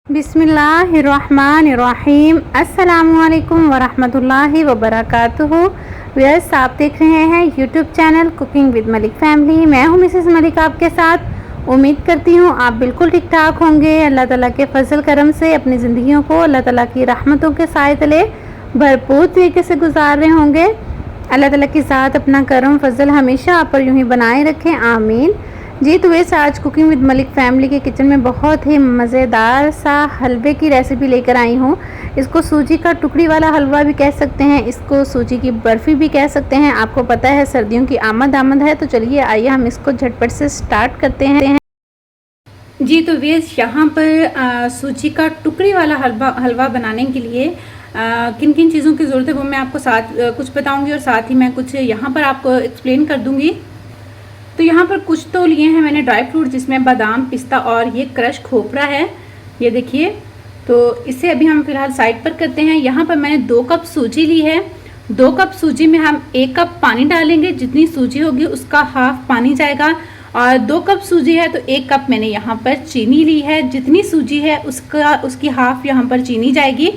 बिस्मिल्लाहिर्रहमानिर्रहीम। अस्सलामुअलैकुम वरहमतुल्लाहि वबरकातुहू। व्यूअर्स, आप देख रहे हैं YouTube channel cooking with Malik family. मैं हूं मिसेस मलिक आपके साथ। उम्मीद करती हूं आप बिल्कुल ठीक ठाक होंगे। अल्लाह ताला के फजल करम से अपनी ज़िंदगियों को अल्लाह ताला की रहमतों के साए तले भरपूर तरीके से गुजार रहे होंगे। अल्लाह ताला की ज़ात अपना करम फजल हमेशा आप पर यूँ ही बनाए रखें, आमीन। जी तो वैसे आज कुकिंग विद मलिक फैमिली के किचन में बहुत ही मज़ेदार सा हलवे की रेसिपी लेकर आई हूँ। इसको सूजी का टुकड़ी वाला हलवा भी कह सकते हैं, इसको सूजी की बर्फ़ी भी कह सकते हैं। आपको पता है सर्दियों की आमद है, तो चलिए आइए हम इसको झटपट से स्टार्ट करते हैं। जी तो वेस यहाँ पर सूजी का टुकड़ी वाला हलवा बनाने के लिए किन किन चीज़ों की ज़रूरत है वो मैं आपको साथ कुछ बताऊँगी और साथ ही मैं कुछ यहाँ पर आपको एक्सप्लेन कर दूँगी। तो यहाँ पर कुछ तो लिए हैं मैंने ड्राई फ्रूट, जिसमें बादाम, पिस्ता और ये क्रश खोपरा है, ये देखिए। तो इसे अभी हम फिलहाल साइड पर करते हैं। यहाँ पर मैंने 2 कप सूजी ली है। 2 कप सूजी में हम 1 कप पानी डालेंगे। जितनी सूजी होगी उसका हाफ पानी जाएगा। और 2 कप सूजी है तो 1 कप मैंने यहाँ पर चीनी ली है। जितनी सूजी है उसकी हाफ यहाँ पर चीनी जाएगी।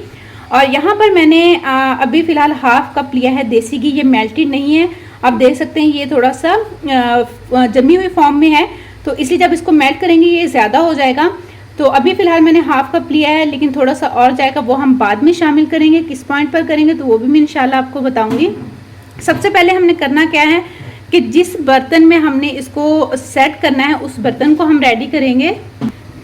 और यहाँ पर मैंने अभी फ़िलहाल हाफ कप लिया है देसी घी। ये मेल्टेड नहीं है, आप देख सकते हैं ये थोड़ा सा जमी हुई फॉर्म में है, तो इसलिए जब इसको मेल्ट करेंगे ये ज़्यादा हो जाएगा। तो अभी फ़िलहाल मैंने हाफ कप लिया है, लेकिन थोड़ा सा और जाएगा, वो हम बाद में शामिल करेंगे। किस पॉइंट पर करेंगे तो वो भी मैं इंशाल्लाह आपको बताऊंगी। सबसे पहले हमने करना क्या है कि जिस बर्तन में हमने इसको सेट करना है उस बर्तन को हम रेडी करेंगे।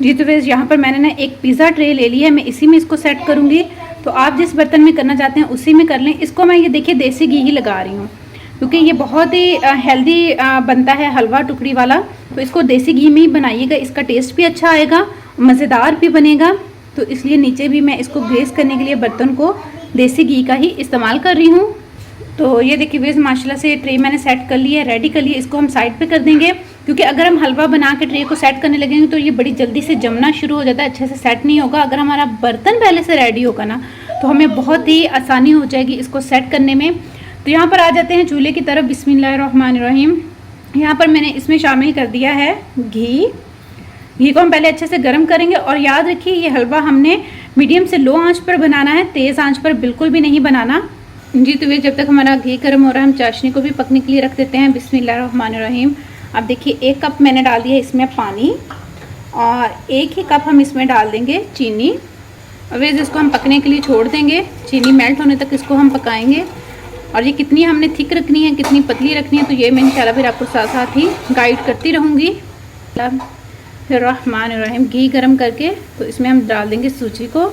जी तो वैसे यहाँ पर मैंने ना एक पिज़्ज़ा ट्रे ले ली है, मैं इसी में इसको सेट करूँगी। तो आप जिस बर्तन में करना चाहते हैं उसी में कर लें। इसको मैं ये देखिए देसी घी ही लगा रही हूँ, क्योंकि ये बहुत ही हेल्दी बनता है हलवा टुकड़ी वाला। तो इसको देसी घी में ही बनाइएगा, इसका टेस्ट भी अच्छा आएगा, मज़ेदार भी बनेगा। तो इसलिए नीचे भी मैं इसको ग्रेस करने के लिए बर्तन को देसी घी का ही इस्तेमाल कर रही हूँ। तो ये देखिए वेज माशाल्लाह से ट्रे मैंने सेट कर लिया है, रेडी कर लिया। इसको हम साइड पे कर देंगे, क्योंकि अगर हम हलवा बना के ट्रे को सेट करने लगेंगे तो ये बड़ी जल्दी से जमना शुरू हो जाता है, अच्छे से सेट नहीं होगा। अगर हमारा बर्तन पहले से रेडी होगा ना तो हमें बहुत ही आसानी हो जाएगी इसको सेट करने में। तो यहाँ पर आ जाते हैं चूल्हे की तरफ। बिस्मिल्लाहिर्रहमानिर्रहीम। यहाँ पर मैंने इसमें शामिल कर दिया है घी। घी को हम पहले अच्छे से गर्म करेंगे। और याद रखिए ये हलवा हमने मीडियम से लो आंच पर बनाना है, तेज़ आंच पर बिल्कुल भी नहीं बनाना। जी तो वे जब तक हमारा घी गर्म हो रहा है हम चाशनी को भी पकने के लिए रख देते हैं। बिस्मिल्लाहिर्रहमानिर्रहीम। अब देखिए 1 कप मैंने डाल दिया इसमें पानी, और 1 ही कप हम इसमें डाल देंगे चीनी। और वे इसको हम पकने के लिए छोड़ देंगे, चीनी मेल्ट होने तक इसको हम पकाएंगे। और ये कितनी हमने थिक रखनी है, कितनी पतली रखनी है, तो ये मैं इंशाल्लाह फिर आपको साथ साथ ही गाइड करती रहूँगी। फिर रहमानिर्रहीम घी गरम करके तो इसमें हम डाल देंगे सूजी को।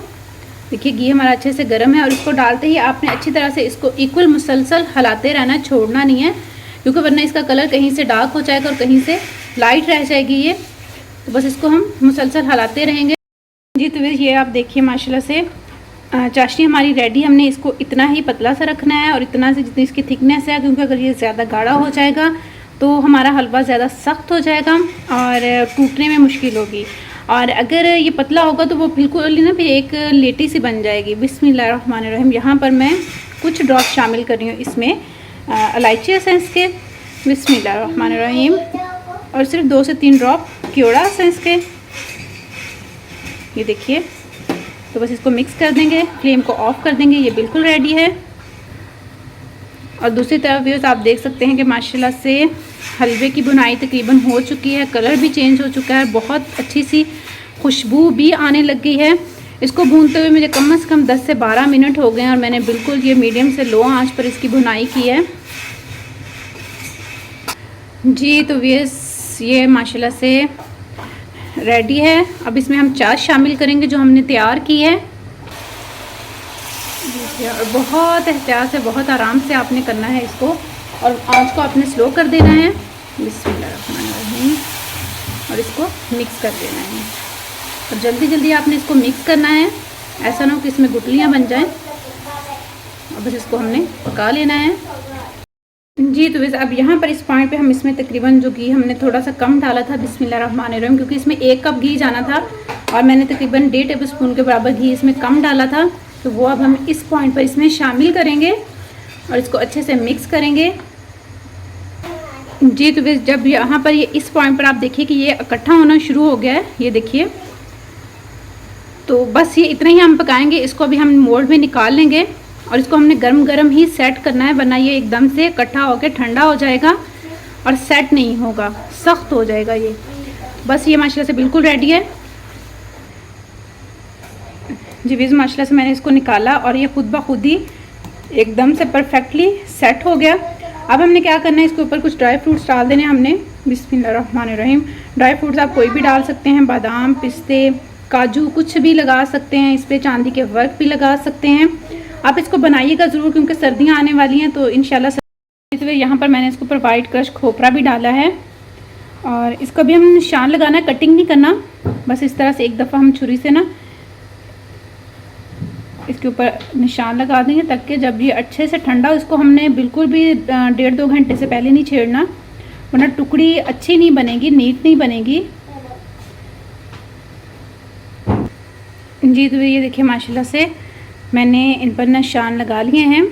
देखिए घी हमारा अच्छे से गर्म है, और इसको डालते ही आपने अच्छी तरह से इसको इक्वल मुसलसल हिलाते रहना, छोड़ना नहीं है, क्योंकि वरना इसका कलर कहीं से डार्क हो जाएगा और कहीं से लाइट रह जाएगी ये। तो बस इसको हम मुसलसल हिलाते रहेंगे। जी तो ये आप देखिए माशाल्लाह से चाशनी हमारी रेडी। हमने इसको इतना ही पतला सा रखना है और इतना से जितनी इसकी थिकनेस है, क्योंकि अगर ये ज़्यादा गाढ़ा हो जाएगा तो हमारा हलवा ज़्यादा सख्त हो जाएगा और टूटने में मुश्किल होगी। और अगर ये पतला होगा तो वो बिल्कुल ना फिर एक लेटी सी बन जाएगी। बिस्मिल्लाहिर्रहमानिर्रहीम। यहाँ पर मैं कुछ ड्रॉप शामिल कर रही हूँ इसमें इलायची एसेंस के। बिस्मिल्लाहिर्रहमानिर्रहीम। और सिर्फ 2 से 3 ड्रॉप क्योड़ा एसेंस के। ये देखिए, तो बस इसको मिक्स कर देंगे, फ्लेम को ऑफ कर देंगे। ये बिल्कुल रेडी है। और दूसरी तरफ व्यूअर्स आप देख सकते हैं कि माशाल्लाह से हलवे की बुनाई तकरीबन हो चुकी है, कलर भी चेंज हो चुका है, बहुत अच्छी सी खुशबू भी आने लग गई है। इसको भूनते हुए मुझे कम से कम 10 से 12 मिनट हो गए हैं, और मैंने बिल्कुल ये मीडियम से लो आंच पर इसकी भुनाई की है। जी तो व्यूअर्स ये माशाल्लाह से रेडी है। अब इसमें हम चाश शामिल करेंगे जो हमने तैयार की है। और बहुत एहतियात से, बहुत आराम से आपने करना है इसको, और आंच को आपने स्लो कर देना है। बिस्मिल्लाहिर्रहमानिर्रहीम। और इसको मिक्स कर देना है, और जल्दी जल्दी आपने इसको मिक्स करना है, ऐसा ना हो कि इसमें गुठलियाँ बन जाएं। और बस इसको हमने पका लेना है। जी तो वैसे अब यहाँ पर इस पॉइंट पे हम इसमें तकरीबन जो घी हमने थोड़ा सा कम डाला था, बिस्मिल्लाहिर्रहमानिर्रहीम, क्योंकि इसमें 1 कप घी जाना था और मैंने तकरीबन 1.5 टेबल स्पून के बराबर घी इसमें कम डाला था। तो वो अब हम इस पॉइंट पर इसमें शामिल करेंगे और इसको अच्छे से मिक्स करेंगे। जी तो वैसे जब यहाँ पर ये इस पॉइंट पर आप देखिए कि ये इकट्ठा होना शुरू हो गया है, ये देखिए तो बस ये इतना ही हम पकाएंगे। इसको अभी हम मोल्ड में निकाल लेंगे और इसको हमने गरम गरम ही सेट करना है, वरना ये एकदम से इकट्ठा होकर ठंडा हो जाएगा और सेट नहीं होगा, सख्त हो जाएगा ये। बस ये माशाल्लाह से बिल्कुल रेडी है जी। बीज माशाल्लाह से मैंने इसको निकाला और ये खुद ब खुद ही एकदम से परफेक्टली सेट हो गया। अब हमने क्या करना है, इसके ऊपर कुछ ड्राई फ्रूट्स डाल देने हमने। बिस्मिल्लाहिर्रहमानिर्रहीम। ड्राई फ्रूट्स आप कोई भी डाल सकते हैं, बादाम, पिस्ते, काजू, कुछ भी लगा सकते हैं। इस पर चांदी के वर्क भी लगा सकते हैं। आप इसको बनाइएगा ज़रूर क्योंकि सर्दियाँ आने वाली हैं तो इंशाल्लाह। यहाँ पर मैंने इसके ऊपर वाइट क्रश खोपरा भी डाला है और इसको भी हम निशान लगाना है, कटिंग नहीं करना। बस इस तरह से एक दफ़ा हम छुरी से ना इसके ऊपर निशान लगा देंगे ताकि जब ये अच्छे से ठंडा हो, इसको हमने बिल्कुल भी 1.5-2 घंटे से पहले नहीं छेड़ना, वरना टुकड़ी अच्छी नहीं बनेगी, नीट नहीं बनेगी जी। तो ये देखिए माशाल्लाह से मैंने इन पर निशान लगा लिए हैं,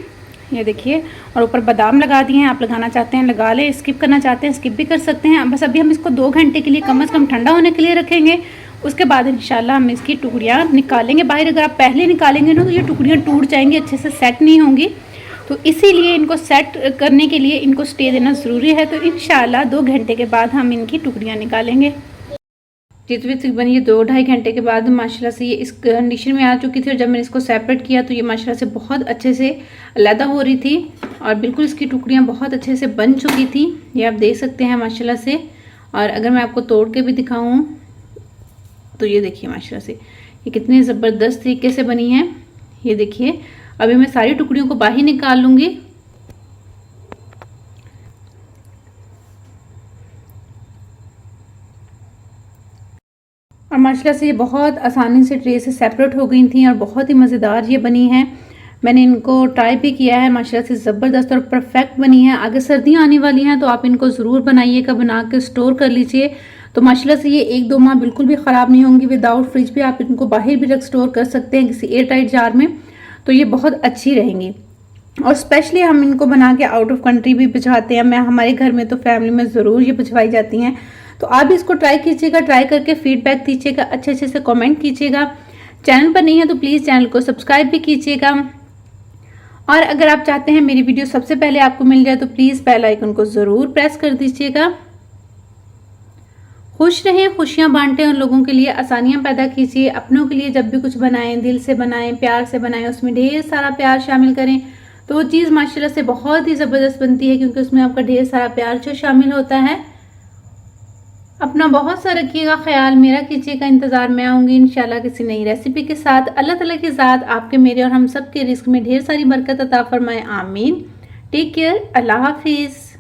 ये देखिए। और ऊपर बादाम लगा दिए हैं, आप लगाना चाहते हैं लगा लें, स्किप करना चाहते हैं स्किप भी कर सकते हैं। बस अभी हम इसको 2 घंटे के लिए कम से कम ठंडा होने के लिए रखेंगे। उसके बाद इंशाल्लाह हम इसकी टुकड़ियाँ निकालेंगे बाहर। अगर आप पहले निकालेंगे ना तो ये टुकड़ियाँ टूट जाएंगी, अच्छे से सेट नहीं होंगी। तो इसीलिए इनको सेट करने के लिए इनको स्टे देना ज़रूरी है। तो इंशाल्लाह 2 घंटे के बाद हम इनकी टुकड़ियाँ निकालेंगे जी। तो तकरीबन ये 2-2.5 घंटे के बाद माशाल्लाह से ये इस कंडीशन में आ चुकी थी और जब मैंने इसको सेपरेट किया तो ये माशाल्लाह से बहुत अच्छे से अलहदा हो रही थी और बिल्कुल इसकी टुकड़ियाँ बहुत अच्छे से बन चुकी थी, ये आप देख सकते हैं माशाल्लाह से। और अगर मैं आपको तोड़ के भी दिखाऊँ तो ये देखिए माशाल्लाह से ये कितनी ज़बरदस्त तरीके से बनी है। ये देखिए अभी मैं सारी टुकड़ियों को बाहर निकाल लूँगी। और माशाल्लाह से ये बहुत आसानी से ट्रे से सेपरेट हो गई थी और बहुत ही मज़ेदार ये बनी है। मैंने इनको ट्राई भी किया है, माशाल्लाह से ज़बरदस्त और परफेक्ट बनी है। आगे सर्दियाँ आने वाली हैं तो आप इनको ज़रूर बनाइएगा, बना के स्टोर कर लीजिए। तो माशाल्लाह से ये 1-2 माह बिल्कुल भी ख़राब नहीं होंगी। विदाउट फ्रिज भी आप इनको बाहर भी रख स्टोर कर सकते हैं किसी एयर टाइट जार में, तो ये बहुत अच्छी रहेंगी। और स्पेशली हम इनको बना के आउट ऑफ कंट्री भी भिजवाते हैं। मैं हमारे घर में तो फैमिली में ज़रूर ये भिजवाई जाती हैं। तो आप भी इसको ट्राई कीजिएगा, ट्राई करके फीडबैक दीजिएगा, अच्छे से कमेंट कीजिएगा। चैनल पर नहीं है तो प्लीज़ चैनल को सब्सक्राइब भी कीजिएगा। और अगर आप चाहते हैं मेरी वीडियो सबसे पहले आपको मिल जाए तो प्लीज़ बेल आइकन को ज़रूर प्रेस कर दीजिएगा। खुश रहें, खुशियाँ बांटें और लोगों के लिए आसानियाँ पैदा कीजिए। अपनों के लिए जब भी कुछ बनाएं दिल से बनाएं, प्यार से बनाएं, उसमें ढेर सारा प्यार शामिल करें तो वो चीज़ माशाल्लाह से बहुत ही ज़बरदस्त बनती है क्योंकि उसमें आपका ढेर सारा प्यार जो शामिल होता है। अपना बहुत सा रखिएगा ख्याल, मेरा कीजिएगा इंतज़ार। मैं आऊँगी इंशाल्लाह किसी नई रेसिपी के साथ। अल्लाह ताला की ज़ात आपके, मेरे और हम सब के रिस्क में ढेर सारी बरकत अता फरमाए, आमीन। टेक केयर, अल्लाह हाफिज़।